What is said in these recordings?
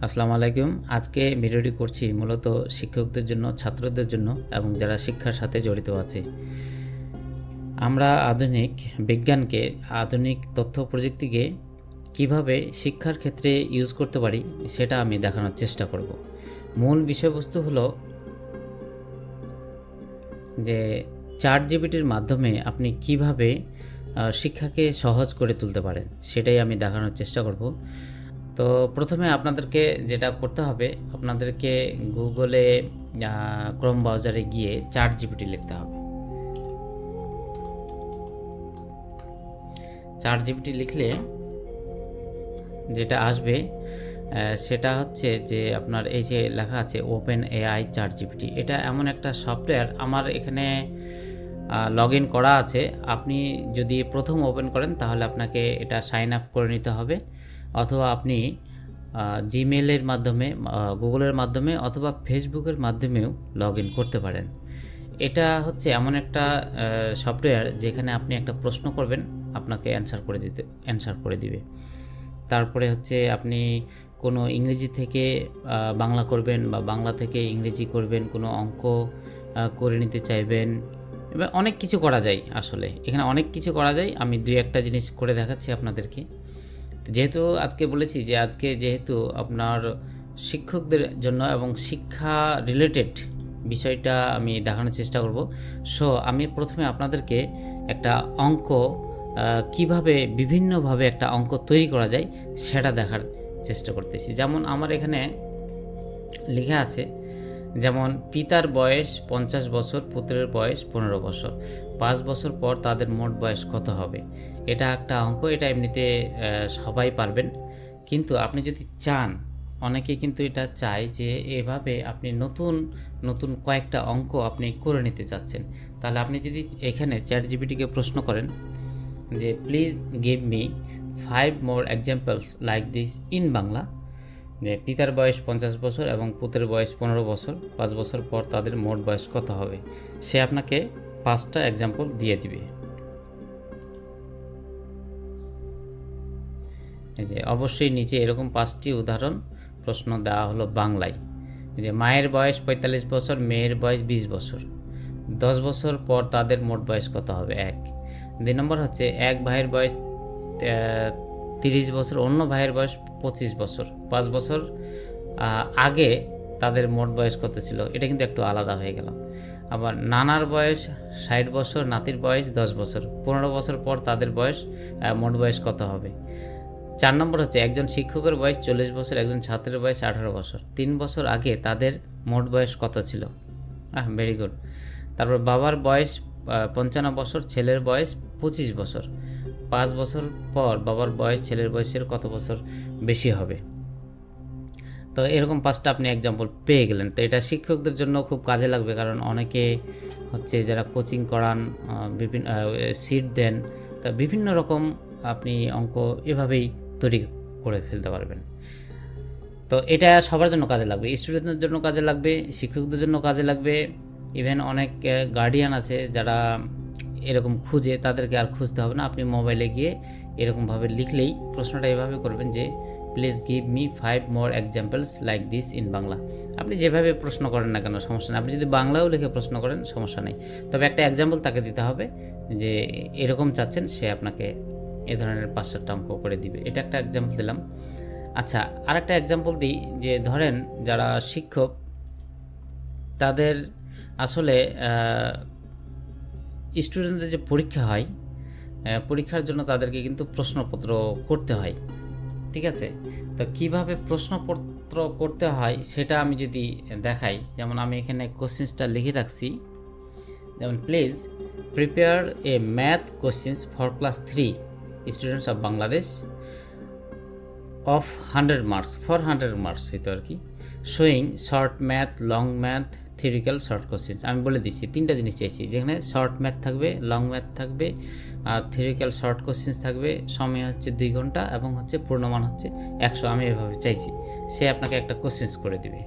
আসসালামু আলাইকুম। আজকে ভিডিওটি করছি মূলত শিক্ষকদের জন্য, ছাত্রদের জন্য এবং যারা শিক্ষার সাথে জড়িত আছে। আমরা আধুনিক বিজ্ঞানকে, আধুনিক তথ্য প্রযুক্তিকে কিভাবে শিক্ষার ক্ষেত্রে ইউজ করতে পারি সেটা আমি দেখানোর চেষ্টা করব। মূল বিষয়বস্তু হলো যে চ্যাটজিপিটির মাধ্যমে আপনি কিভাবে শিক্ষাকে সহজ করে তুলতে পারেন সেটাই আমি দেখানোর চেষ্টা করব। তো প্রথমে আপনাদেরকে যেটা করতে হবে, আপনাদেরকে গুগলে ক্রোম ব্রাউজারে গিয়ে চ্যাটজিপিটি লিখতে হবে। চ্যাটজিপিটি লিখলে যেটা আসবে সেটা হচ্ছে যে আপনার এই যে লেখা আছে ওপেন এআই চ্যাটজিপিটি, এটা এমন একটা সফটওয়্যার। আমার এখানে লগ ইন করা আছে। আপনি যদি প্রথম ওপেন করেন তাহলে আপনাকে এটা সাইন আপ করে নিতে হবে, অথবা আপনি জিমেলের মাধ্যমে, গুগলের মাধ্যমে অথবা ফেসবুকের মাধ্যমেও লগ ইন করতে পারেন। এটা হচ্ছে এমন একটা সফটওয়্যার যেখানে আপনি একটা প্রশ্ন করবেন, আপনাকে অ্যান্সার করে দিবে। তারপরে হচ্ছে আপনি কোনো ইংরেজি থেকে বাংলা করবেন বা বাংলা থেকে ইংরেজি করবেন, কোনো অঙ্ক করে নিতে চাইবেন, এবার অনেক কিছু করা যায়। আসলে এখানে অনেক কিছু করা যায়। আমি দুই একটা জিনিস করে দেখাচ্ছি আপনাদেরকে। যেহেতু আজকে বলেছি যে আজকে যেহেতু আপনার শিক্ষকদের জন্য এবং শিক্ষা রিলেটেড বিষয়টা আমি দেখানোর চেষ্টা করব। সো আমি প্রথমে আপনাদেরকে একটা অঙ্ক কিভাবে বিভিন্নভাবে একটা অঙ্ক তৈরি করা যায় সেটা দেখার চেষ্টা করতেছি। যেমন আমার এখানে লেখা আছে, যেমন পিতার বয়স 50 বছর, পুত্রের বয়স 15 বছর, 5 বছর পর তাদের মোট বয়স কত হবে। এটা একটা অঙ্ক, এটা এমনিতে সবাই পারবেন, কিন্তু আপনি যদি চান, অনেকে কিন্তু এটা চায় যে এভাবে আপনি নতুন নতুন কয়েকটা অঙ্ক আপনি করে নিতে চাচ্ছেন, তাহলে আপনি যদি এখানে চ্যাটজিপিটিকে প্রশ্ন করেন যে please give me 5 more examples like this in Bangla, যে পিতার বয়স 50 বছর এবং পুত্রের বয়স 15 বছর, 5 বছর পর তাদের মোট বয়স কত হবে, সে আপনাকে 5টা এক্সাম্পল দিয়ে দিবে। এই যে অবশ্যই নিচে এরকম 5টি উদাহরণ প্রশ্ন দেওয়া হলো বাংলায়। যে মায়ের বয়স 45 বছর, মেয়ের বয়স 20 বছর, 10 বছর পর তাদের মোট বয়স কত হবে 1। 2 নম্বর হচ্ছে এক ভাইয়ের বয়স 30 বছর, অন্য ভাইয়ের বয়স 25 বছর, 5 বছর আগে তাদের মোট বয়স কত ছিল। এটা কিন্তু একটু আলাদা হয়ে গেল। আবার নানার বয়স 60 বছর, নাতির বয়স 10 বছর, 15 বছর পর তাদের বয়স মোট বয়স কত হবে। 4 নম্বর হচ্ছে একজন শিক্ষকের বয়স 40 বছর, একজন ছাত্রের বয়স 18 বছর, 3 বছর আগে তাদের মোট বয়স কত ছিল। Very good. তারপর বাবার বয়স 55 বছর, ছেলের বয়স 25 বছর, 5 বছর পর বাবার বয়স ছেলের বয়সের কত বছর বেশি হবে। তো এরকম 5টা আপনি এক্সাম্পল পেয়ে গেলেন। তো এটা শিক্ষকদের জন্য খুব কাজে লাগবে, কারণ অনেকে হচ্ছে যারা কোচিং করান, বিভিন্ন সিট দেন, তা বিভিন্ন রকম আপনি অঙ্ক এভাবেই তৈরি করে ফেলতে পারবেন। তো এটা সবার জন্য কাজে লাগবে, স্টুডেন্টদের জন্য কাজে লাগবে, শিক্ষকদের জন্য কাজে লাগবে। ইভেন অনেক গার্ডিয়ান আছে যারা এরকম খুঁজে, তাদেরকে আর খুঁজতে হবে না। আপনি মোবাইলে গিয়ে এরকমভাবে লিখলেই প্রশ্নটা এভাবে করবেন যে please give me 5 more examples like this in Bangla. আপনি যেভাবে প্রশ্ন করেন না কেন সমস্যা নেই, আপনি যদি বাংলাও লিখে প্রশ্ন করেন সমস্যা নেই, তবে একটা এক্সাম্পল তাকে দিতে হবে যে এরকম চাচ্ছেন, সে আপনাকে এ ধরনের 5-7টা অঙ্ক করে দিবে। এটা একটা এক্সাম্পল দিলাম। আচ্ছা, আর একটা এক্সাম্পল দিই, যে ধরেন যারা শিক্ষক, তাদের আসলে স্টুডেন্টদের যে পরীক্ষা হয়, পরীক্ষার জন্য তাদেরকে কিন্তু প্রশ্নপত্র করতে হয়, ঠিক আছে। তো কিভাবে প্রশ্নপত্র করতে হয় সেটা আমি যদি দেখাই, যেমন আমি এখানে কোশ্চেন্সটা লিখে রাখছি, যেমন please prepare a math questions for class 3 students of Bangladesh of 100 marks, for 100 marks হইতো আর কি, showing short math, long math, theoretical short questions. আমি বলে দিচ্ছি 3টা জিনিস চাইছি, যেখানে শর্ট ম্যাথ থাকবে, লং ম্যাথ থাকবে, আর থিওরিক্যাল শর্ট কোশ্চেন্স থাকবে। সময় হচ্ছে 2 ঘন্টা এবং হচ্ছে পূর্ণমান হচ্ছে 100। আমি এভাবে চাইছি, সে আপনাকে একটা কোশ্চেন্স করে দিবে।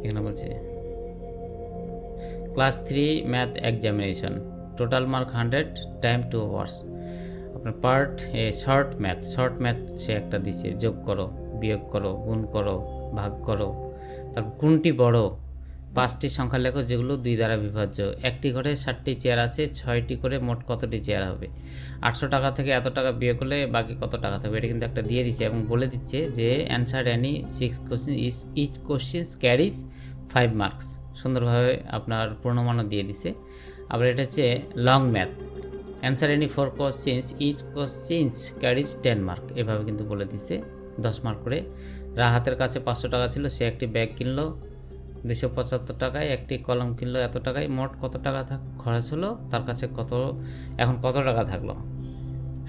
এখানে বলছে class 3 math examination, total mark 100, time 2 hours। আপনার পার্ট এ শর্ট ম্যাথ সে একটা দিছে, যোগ করো বিয়োগ করো, গুণ করো, ভাগ করো, তারপর কোনটি বড়, 5টি সংখ্যা লেখো যেগুলো 2 দ্বারা বিভাজ্য। একটি ঘরে 60টি চেয়ার আছে, 6টি করে মোট কতটি চেয়ার হবে? 800 টাকা থেকে এত টাকা বিয়োগ করলে বাকি কত টাকা থাকবে? এটা কিন্তু একটা দিয়ে দিচ্ছে এবং বলে দিচ্ছে যে answer any 6 question, each question carries 5 marks. সুন্দরভাবে আপনার পূর্ণমানও দিয়ে দিছে। আবার এটা হচ্ছে long math, answer any 4 questions, each questions carries 10 mark, এভাবে কিন্তু বলে দিছে 10 মার্ক করে। রাহাতের কাছে 500 টাকা ছিল, সে একটি ব্যাগ কিনলো 275 টাকায়, একটি কলম কিনলো এত টাকায়, মোট কত টাকা খরচ হলো, তার কাছে এখন কত টাকা থাকলো,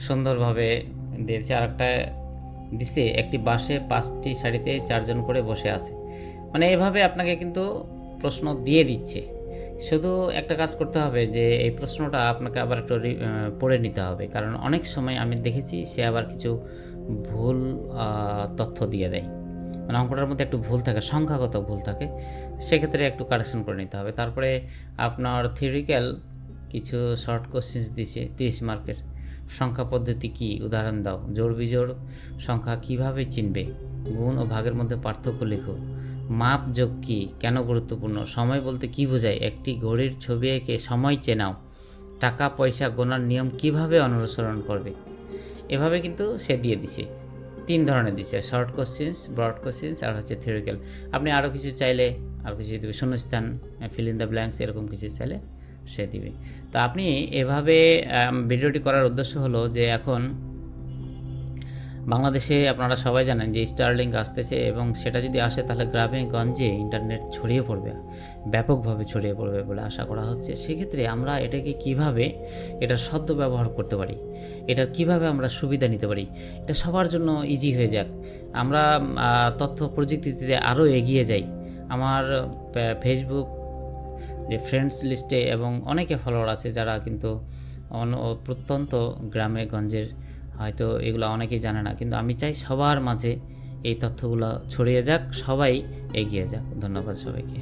সুন্দরভাবে দিয়েছে। আর একটা দিছে একটি বাসে 5টি সারিতে 4 জন করে বসে আছে। মানে এভাবে আপনাকে কিন্তু প্রশ্ন দিয়ে দিচ্ছে। শুধু একটা কাজ করতে হবে যে এই প্রশ্নটা আপনাকে আবার একটু পড়ে নিতে হবে, কারণ অনেক সময় আমি দেখেছি সে আবার কিছু ভুল তথ্য দিয়ে দেয়। মানে অঙ্কটার মধ্যে একটু ভুল থাকে, সংখ্যাগত ভুল থাকে, সেক্ষেত্রে একটু কারেকশন করে নিতে হবে। তারপরে আপনার থিওরিক্যাল কিছু শর্ট কোশ্চেন্স দিছে 30 মার্কের। সংখ্যা পদ্ধতি কি, উদাহরণ দাও। জোড় বিজোড় সংখ্যা কিভাবে চিনবে, গুণ ও ভাগের মধ্যে পার্থক্য লেখো। মাপ যোগ কি, কেন গুরুত্বপূর্ণ, সময় বলতে কি বোঝায়, একটি ঘড়ির ছবি এঁকে সময় চেনাও। টাকা পয়সা গোনার নিয়ম কিভাবে অনুসরণ করবে। এভাবে কিন্তু সে দিয়ে দিছে, 3 ধরনের দিছে, শর্ট কোশ্চেন্স, ব্রড কোশ্চেন্স আর হচ্ছে থিওরিক্যাল। আপনি আরও কিছু চাইলে আরও কিছু দেবে, শূন্যস্থান, ফিল ইন দ্য ব্ল্যাঙ্কস, এরকম কিছু চাইলে সে দিবে। তো আপনি এভাবে ভিডিওটি করার উদ্দেশ্য হলো যে এখন বাংলাদেশে আপনারা সবাই জানেন যে স্টারলিংক আসতেছে, এবং সেটা যদি আসে তাহলে গ্রামে গঞ্জে ইন্টারনেট ছড়িয়ে পড়বে, ব্যাপকভাবে ছড়িয়ে পড়বে বলে আশা করা হচ্ছে। সেক্ষেত্রে আমরা এটাকে কিভাবে এটার সদ্য ব্যবহার করতে পারি, এটার কিভাবে আমরা সুবিধা নিতে পারি, এটা সবার জন্য ইজি হয়ে যাক, আমরা তথ্য প্রযুক্তিতে আরও এগিয়ে যাই। আমার ফেসবুক যে ফ্রেন্ডস লিস্টে এবং অনেকে ফলোয়ার আছে যারা কিন্তু প্রত্যন্ত গ্রামে গঞ্জের, হয়তো এগুলো অনেকেই জানে না, কিন্তু আমি চাই সবার মাঝে এই তথ্যগুলো ছড়িয়ে যাক, সবাই এগিয়ে যাক। ধন্যবাদ সবাইকে।